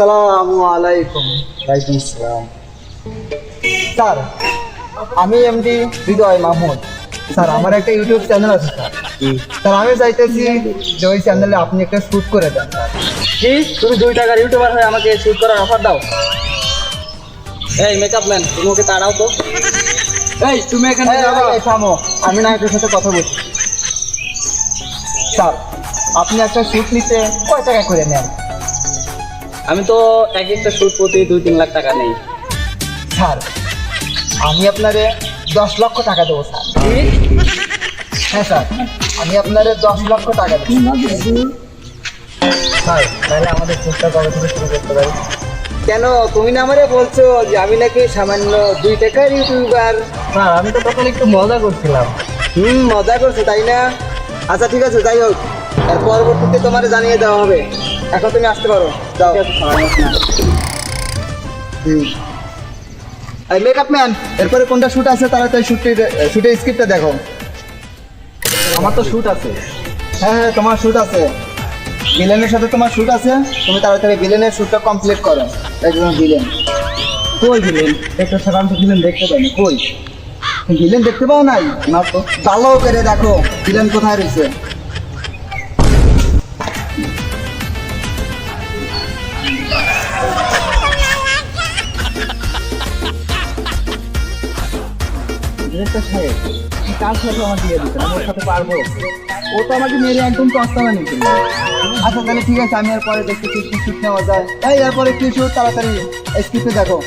আসসালামু আলাইকুম। ওয়ালাইকুম আসসালাম। স্যার, আমি এমডি হৃদয় মাহমুদ। স্যার, আমার একটা ইউটিউব চ্যানেল আছে স্যার। স্যার, আমি চাইতেছি যে ওই চ্যানেলে আপনি একটা শ্যুট করে দেন স্যার। কি তুমি 2 টাকার ইউটিউবার হয়ে আমাকে শুট করার অফার দাও? এই মেকআপ ম্যান, তুমি ওকে তাড়াও তো। এই তুমি এখানে যাবা? থামো, আমি না এটার সাথে কথা বলছি। স্যার, আপনি একটা শ্যুট নিতে কয় টাকা করে নেন? আমি তো এক একটা শুট প্রতি 2-3 লাখ টাকা নেই। স্যার, আমি আপনারে 10 লক্ষ টাকা দেবো স্যার। হ্যাঁ স্যার, আমি আপনারে 10 লক্ষ টাকা দেবো। স্যার, তাহলে আমাদের শ্যুটটা কবে থেকে শুরু করতে পারি? কেন, তুমি না আমারে বলছো যে আমি নাকি সামান্য 2 টাকার ইউটিউবার? স্যার আমি তো তখন একটু মজা করছিলাম। মজা করছো তাই না? আচ্ছা ঠিক আছে, যাই হোক, এর পরবর্তীতে তোমারে জানিয়ে দেওয়া হবে। এখন তুমি আসতে পারো, যাও। মেকআপ ম্যান, এরপরে কোনটা শুট আছে তাড়াতাড়ি শুটের স্ক্রিপ্টটা দেখো। আমার তো শুট আছে। হ্যাঁ হ্যাঁ, তোমার শুট আছে, ভিলেনের সাথে তোমার শুট আছে। তুমি তাড়াতাড়ি ভিলেনের শুটটা কমপ্লিট করো। একজন ভিলেন কই গেলেন? একটা সেখান থেকে ফিল্ম দেখতে পাইনি। কই? ভিলেন দেখতে পাও নাই? না তো, ভালো করে দেখো ভিলেন কোথায় রয়েছে। ডিরেক্টর সাহেব, কি কাজ সাথে আমার দিয়ে দিতেন, আমি ওর সাথে পারবো? ও তো আমাকে মেরে একদম কস্তা বানিয়ে ফেলল। আচ্ছা তাহলে ঠিক আছে, আমি এরপরে দেখতেছি কি শুট নেওয়া যায়। এই এরপরে কি শুট, তাড়াতাড়ি স্ক্রিপ্টে দেখো।